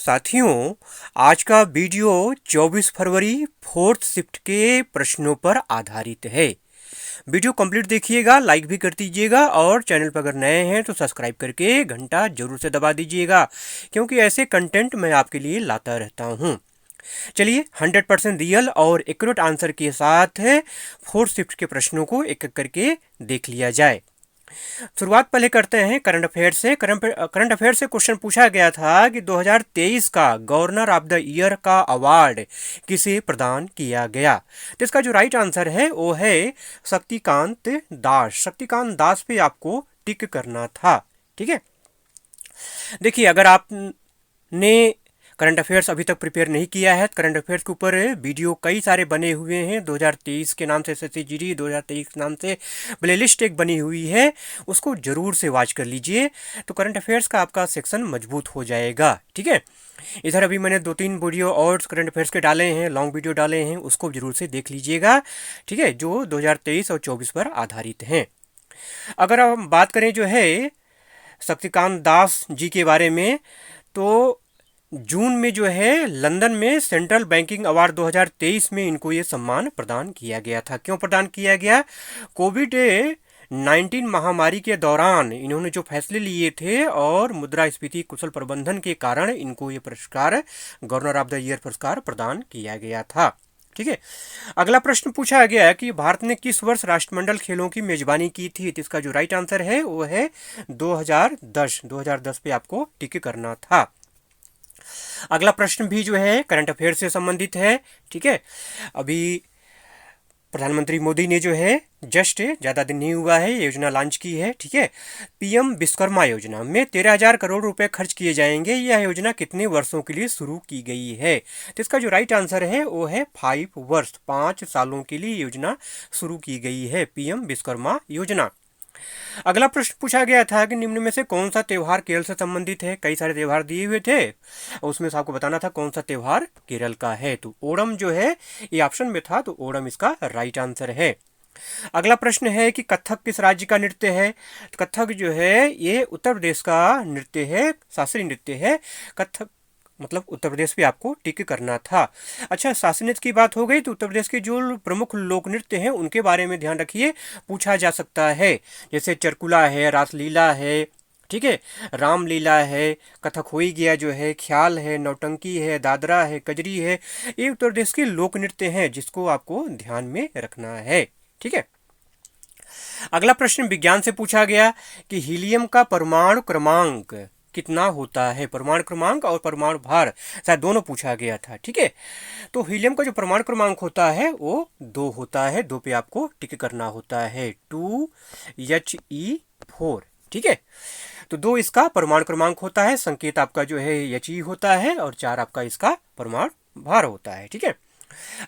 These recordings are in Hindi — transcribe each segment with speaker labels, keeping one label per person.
Speaker 1: साथियों, आज का वीडियो 24 फरवरी फोर्थ शिफ्ट के प्रश्नों पर आधारित है। वीडियो कंप्लीट देखिएगा, लाइक भी कर दीजिएगा और चैनल पर अगर नए हैं तो सब्सक्राइब करके घंटा जरूर से दबा दीजिएगा, क्योंकि ऐसे कंटेंट मैं आपके लिए लाता रहता हूँ। चलिए 100% रियल और एक्यूरेट आंसर के साथ फोर्थ शिफ्ट के प्रश्नों को एक एक करके देख लिया जाए। शुरुआत पहले करते हैं करंट अफेयर से। करंट अफेयर से क्वेश्चन पूछा गया था कि 2023 का गवर्नर ऑफ द ईयर का अवार्ड किसे प्रदान किया गया। तो इसका जो राइट आंसर है वो है शक्तिकांत दास। शक्तिकांत दास पे आपको टिक करना था। ठीक है, देखिए अगर आपने करंट अफेयर्स अभी तक प्रिपेयर नहीं किया है, करंट अफेयर्स के ऊपर वीडियो कई सारे बने हुए हैं। 2023 के नाम से एसएससी जीडी 2023 के नाम से प्लेलिस्ट एक बनी हुई है, उसको जरूर से वॉच कर लीजिए, तो करंट अफेयर्स का आपका सेक्शन मजबूत हो जाएगा। ठीक है, इधर अभी मैंने 2-3 वीडियो और करंट अफेयर्स के डाले हैं, लॉन्ग वीडियो डाले हैं, उसको जरूर से देख लीजिएगा। ठीक है, जो 2023 और 24 पर आधारित हैं। अगर हम बात करें जो है शक्तिकांत दास जी के बारे में, तो जून में जो है लंदन में सेंट्रल बैंकिंग अवार्ड 2023 में इनको ये सम्मान प्रदान किया गया था। क्यों प्रदान किया गया? कोविड 19 महामारी के दौरान इन्होंने जो फैसले लिए थे और मुद्रास्फीति कुशल प्रबंधन के कारण इनको ये पुरस्कार, गवर्नर ऑफ द ईयर पुरस्कार प्रदान किया गया था। ठीक है, अगला प्रश्न पूछा गया है कि भारत ने किस वर्ष राष्ट्रमंडल खेलों की मेजबानी की थी। तो इसका जो राइट आंसर है वो है 2010 पे आपको टिक करना था। अगला प्रश्न भी जो है करंट अफेयर से संबंधित है। ठीक है, अभी प्रधानमंत्री मोदी ने जो है जस्ट ज़्यादा दिन नहीं हुआ है योजना लॉन्च की है। ठीक है, पीएम विश्वकर्मा योजना में 13,000 करोड़ रुपए खर्च किए जाएंगे। यह योजना कितने वर्षों के लिए शुरू की गई है? तो इसका जो राइट आंसर है वो है 5 वर्ष, 5 सालों के लिए योजना शुरू की गई है, पीएम विश्वकर्मा योजना। अगला प्रश्न पूछा गया था कि निम्न में से कौन सा त्यौहार केरल से संबंधित है। कई सारे त्यौहार दिए हुए थे, उसमें से आपको बताना था कौन सा त्यौहार केरल का है। तो ओणम जो है ये ऑप्शन में था, तो ओणम इसका राइट आंसर है। अगला प्रश्न है कि कथक किस राज्य का नृत्य है। तो कथक जो है ये उत्तर प्रदेश का नृत्य है, शास्त्रीय नृत्य है। कथक मतलब उत्तर प्रदेश पे आपको टिक करना था। अच्छा, शास्त्रीय नृत्य की बात हो गई तो उत्तर प्रदेश के जो प्रमुख लोक नृत्य हैं उनके बारे में ध्यान रखिए, पूछा जा सकता है। जैसे चरकुला है, रासलीला है, ठीक है, रामलीला है, कथक होई गया जो है, ख्याल है, नौटंकी है, दादरा है, कजरी है। ये उत्तर प्रदेश के लोक नृत्य हैं जिसको आपको ध्यान में रखना है। ठीक है, अगला प्रश्न विज्ञान से पूछा गया कि हीलियम का परमाणु क्रमांक कितना होता है। परमाणु क्रमांक और परमाणु भार शायद दोनों पूछा गया था। ठीक है, तो हीलियम का जो परमाणु क्रमांक होता है वो 2 होता है। 2 पे आपको टिक करना होता है, 2He4। ठीक है, तो 2 इसका परमाणु क्रमांक होता है, संकेत आपका जो है He होता है, और 4 आपका इसका परमाणु भार होता है। ठीक है,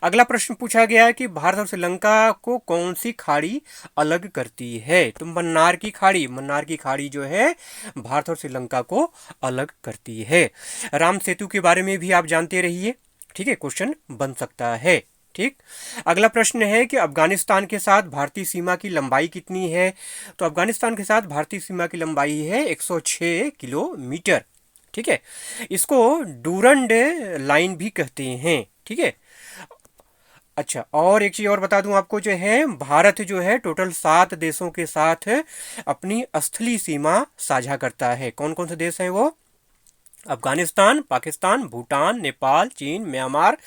Speaker 1: अगला प्रश्न पूछा गया है कि भारत और श्रीलंका को कौन सी खाड़ी अलग करती है। तो मन्नार की खाड़ी जो है भारत और श्रीलंका को अलग करती है। राम सेतु के बारे में भी आप जानते रहिए। ठीक है, क्वेश्चन बन सकता है। ठीक, अगला प्रश्न है कि अफगानिस्तान के साथ भारतीय सीमा की लंबाई कितनी है। तो अफगानिस्तान के साथ भारतीय सीमा की लंबाई है 106 किलोमीटर। ठीक है, इसको डूरंड लाइन भी कहते हैं। ठीक है, अच्छा, और एक चीज़ और बता दूं आपको, जो है भारत जो है टोटल 7 देशों के साथ अपनी स्थलीय सीमा साझा करता है। कौन कौन से देश हैं वो? अफगानिस्तान, पाकिस्तान, भूटान, नेपाल, चीन, म्यांमार,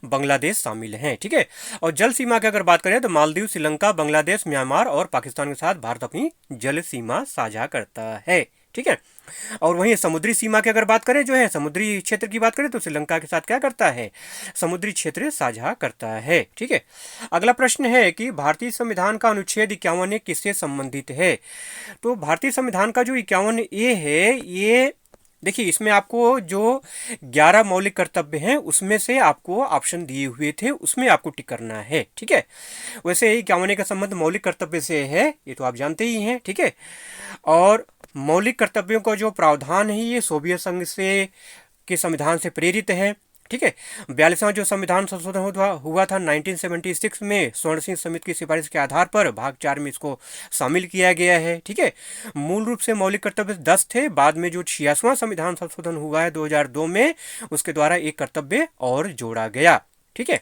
Speaker 1: बांग्लादेश शामिल हैं। ठीक है, और जल सीमा की अगर बात करें तो मालदीव, श्रीलंका, बांग्लादेश, म्यांमार और पाकिस्तान के साथ भारत अपनी जल सीमा साझा करता है। ठीक है, और वहीं समुद्री सीमा की अगर बात करें, जो है समुद्री क्षेत्र की बात करें, तो श्रीलंका के साथ क्या करता है? समुद्री क्षेत्र साझा करता है। ठीक है, अगला प्रश्न है कि भारतीय संविधान का अनुच्छेद 51 किससे संबंधित है। तो भारतीय संविधान का जो 51A है, ये देखिए इसमें आपको जो 11 मौलिक कर्तव्य हैं उसमें से आपको ऑप्शन दिए हुए थे, उसमें आपको टिक करना है। ठीक है, वैसे ही 51 का संबंध मौलिक कर्तव्य से है, ये तो आप जानते ही हैं। ठीक है, और मौलिक कर्तव्यों का जो प्रावधान है ये सोवियत संघ से के संविधान से प्रेरित है। ठीक है। 42वां जो संविधान संशोधन हुआ था 1976 में, स्वर्ण सिंह समिति की सिफारिश के आधार पर भाग 4 में इसको शामिल किया गया है। ठीक है। मूल रूप से मौलिक कर्तव्य 10 थे, बाद में जो 86वां संविधान संशोधन हुआ है 2002 में, उसके द्वारा एक कर्तव्य और जोड़ा गया। ठीक है।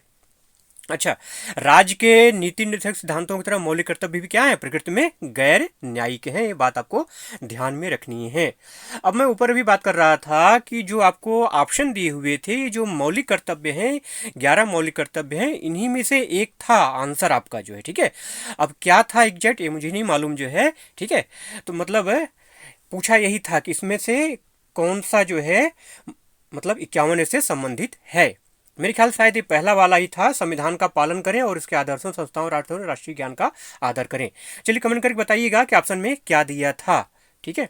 Speaker 1: अच्छा, राज्य के नीति निर्देशक सिद्धांतों की तरह मौलिक कर्तव्य भी क्या है, प्रकृति में गैर न्यायिक है। ये बात आपको ध्यान में रखनी है। अब मैं ऊपर भी बात कर रहा था कि जो आपको ऑप्शन दिए हुए थे, जो मौलिक कर्तव्य हैं, 11 मौलिक कर्तव्य हैं, इन्हीं में से एक था आंसर आपका जो है। ठीक है। अब क्या था एग्जैक्ट ये मुझे नहीं मालूम जो है। ठीक है। तो मतलब पूछा यही था कि इसमें से कौन सा जो है मतलब 51 से संबंधित है। मेरे ख्याल शायद ये पहला वाला ही था, संविधान का पालन करें और इसके आदर्शों, संस्थाओं और राष्ट्रीय ज्ञान का आदर करें। चलिए कमेंट करके बताइएगा कि ऑप्शन में क्या दिया था। ठीक है।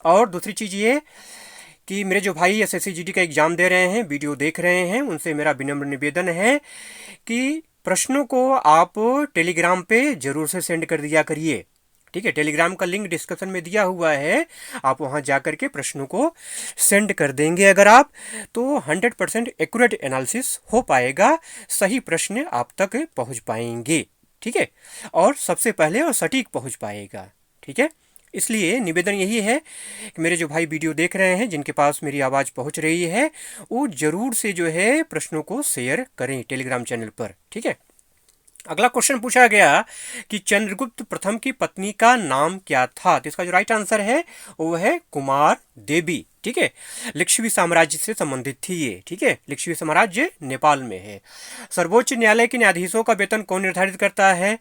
Speaker 1: और दूसरी चीज़ ये कि मेरे जो भाई एसएससी जीडी का एग्जाम दे रहे हैं, वीडियो देख रहे हैं, उनसे मेरा विनम्र निवेदन है कि प्रश्नों को आप टेलीग्राम पे जरूर से सेंड कर दिया करिए। ठीक है। टेलीग्राम का लिंक डिस्क्रिप्शन में दिया हुआ है, आप वहां जा करके प्रश्नों को सेंड कर देंगे अगर आप, तो 100% एक्यूरेट एनालिसिस हो पाएगा, सही प्रश्न आप तक पहुंच पाएंगे। ठीक है। और सबसे पहले और सटीक पहुंच पाएगा। ठीक है। इसलिए निवेदन यही है कि मेरे जो भाई वीडियो देख रहे हैं, जिनके पास मेरी आवाज़ पहुंच रही है, वो जरूर से जो है प्रश्नों को शेयर करें टेलीग्राम चैनल पर। ठीक है। अगला क्वेश्चन पूछा गया कि चंद्रगुप्त प्रथम की पत्नी का नाम क्या था। तो इसका जो राइट आंसर है वो है कुमार देवी। ठीक है। लिच्छवी साम्राज्य से संबंधित थी ये। ठीक है। लिच्छवी साम्राज्य नेपाल में है। सर्वोच्च न्यायालय के न्यायाधीशों का वेतन कौन निर्धारित करता है,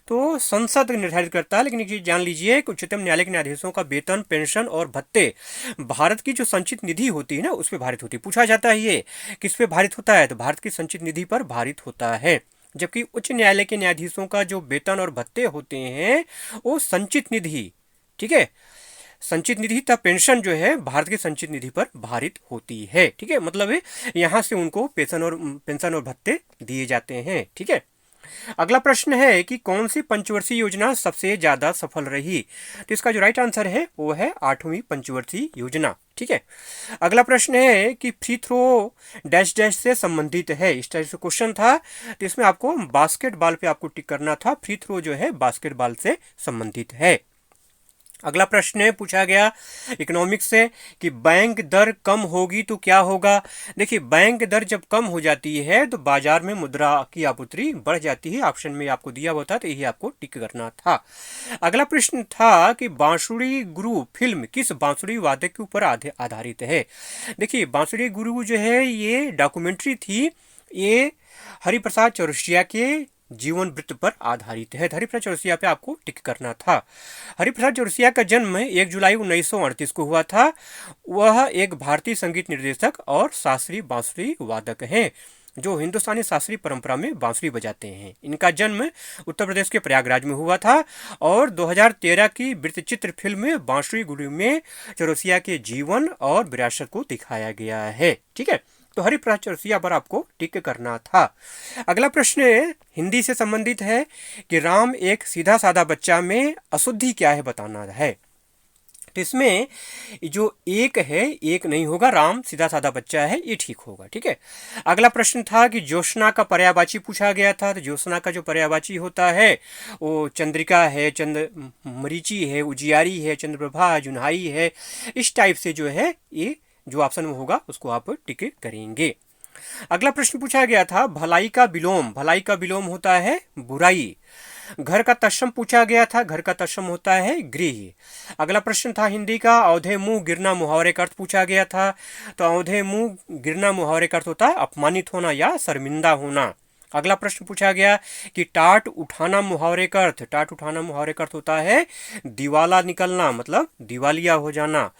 Speaker 1: तो संसद निर्धारित करता है। लेकिन एक चीज जान लीजिए कि उच्चतम न्यायालय के न्यायाधीशों का वेतन, पेंशन और भत्ते भारत की जो संचित निधि होती है ना, उस पर भारित होती है। पूछा जाता है ये किस पे भारित होता है, तो भारत की संचित निधि पर भारित होता है। जबकि उच्च न्यायालय के न्यायाधीशों का जो वेतन और भत्ते होते हैं वो संचित निधि, ठीक है, संचित निधि तथा पेंशन जो है भारत की संचित निधि पर भारित होती है। ठीक है। मतलब यहाँ से उनको पेंशन और भत्ते दिए जाते हैं। ठीक है। अगला प्रश्न है कि कौन सी पंचवर्षीय योजना सबसे ज्यादा सफल रही। तो इसका जो राइट आंसर है वो है 8वीं पंचवर्षीय योजना। ठीक है। अगला प्रश्न है कि फ्री थ्रो डैश डैश से संबंधित है। इस टाइप से क्वेश्चन था, तो इसमें आपको बास्केटबॉल पे आपको टिक करना था। फ्री थ्रो जो है बास्केटबॉल से संबंधित है। अगला प्रश्न पूछा गया इकोनॉमिक्स से कि बैंक दर कम होगी तो क्या होगा। देखिए, बैंक दर जब कम हो जाती है तो बाजार में मुद्रा की आपूर्ति बढ़ जाती है। ऑप्शन में आपको दिया हुआ था, तो यही आपको टिक करना था। अगला प्रश्न था कि बांसुरी गुरु फिल्म किस बांसुरी वादक के ऊपर आधारित है। देखिए, बांसुरी गुरु जो है ये डॉक्यूमेंट्री थी, ये हरिप्रसाद चौरसिया के जीवन वृत्त पर आधारित है। हरिप्रसाद चौरसिया पे आपको टिक करना था। हरिप्रसाद चौरसिया का जन्म 1 जुलाई 1938 को हुआ था। वह एक भारतीय संगीत निर्देशक और शास्त्रीय बांसुरी वादक हैं जो हिंदुस्तानी शास्त्रीय परंपरा में बांसुरी बजाते हैं। इनका जन्म उत्तर प्रदेश के प्रयागराज में हुआ था और 2013 की वृत्तचित्र फिल्म बांसुरी गुरु में चौरसिया के जीवन और विरासत को दिखाया गया है। ठीक है। तो हरिप्रसाद चौरसिया पर आपको टिक करना था। अगला प्रश्न हिंदी से संबंधित है कि राम एक सीधा साधा बच्चा में अशुद्धि क्या है बताना है। तो इसमें जो एक है, एक नहीं होगा, राम सीधा साधा बच्चा है, ये ठीक होगा। ठीक है। अगला प्रश्न था कि ज्योत्सना का पर्यायवाची पूछा गया था। तो ज्योत्सना का जो पर्यायवाची होता है वो चंद्रिका है, चंद्र मरीचि है, उजियारी है, चंद्रप्रभा, जुन्हाई है। इस टाइप से जो है ये जो ऑप्शन में होगा उसको आप टिक करेंगे। अगला प्रश्न पूछा गया था भलाई का विलोम। भलाई का विलोम होता है बुराई। घर का तत्सम पूछा गया था। घर का तत्सम होता है गृह। अगला प्रश्न था हिंदी का औंधे मुंह गिरना मुहावरे का अर्थ पूछा गया था। तो औंधे मुंह गिरना मुहावरे का अर्थ होता है अपमानित होना या शर्मिंदा होना। अगला प्रश्न पूछा गया कि टाट उठाना मुहावरे का अर्थ। टाट उठाना मुहावरे का अर्थ होता है दिवाला निकलना, मतलब दिवालिया हो जाना।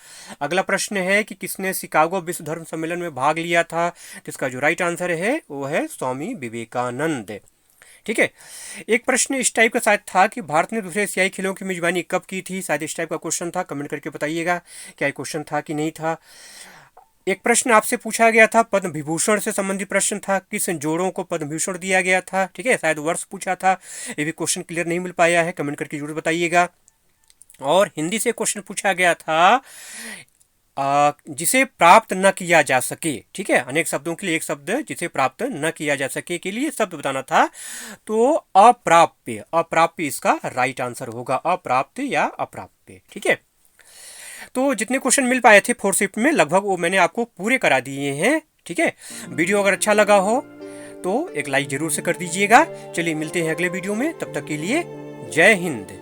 Speaker 1: अगला प्रश्न है कि किसने शिकागो विश्व धर्म सम्मेलन में भाग लिया था। तो इसका जो राइट आंसर है वो है स्वामी विवेकानंद। ठीक है। एक प्रश्न इस टाइप का शायद था कि भारत ने दूसरे एशियाई खेलों की मेजबानी कब की थी। शायद इस टाइप का क्वेश्चन था। कमेंट करके बताइएगा क्या ये क्वेश्चन था कि नहीं था। एक प्रश्न आपसे पूछा गया था पद्म विभूषण से संबंधित प्रश्न था, किस जोड़ों को पद्म विभूषण दिया गया था। ठीक है। शायद वर्ष पूछा था, ये भी क्वेश्चन क्लियर नहीं मिल पाया है, कमेंट करके जरूर बताइएगा। और हिंदी से क्वेश्चन पूछा गया था जिसे प्राप्त न किया जा सके। ठीक है, अनेक शब्दों के लिए एक शब्द जिसे प्राप्त न किया जा सके के लिए शब्द बताना था, तो अप्राप्य, अप्राप्य इसका राइट आंसर होगा, अप्राप्त या अप्राप्य। ठीक है, तो जितने क्वेश्चन मिल पाए थे फोर्थ शिफ्ट में लगभग वो मैंने आपको पूरे करा दिए हैं। ठीक है, वीडियो अगर अच्छा लगा हो तो एक लाइक जरूर से कर दीजिएगा। चलिए मिलते हैं अगले वीडियो में, तब तक के लिए जय हिंद।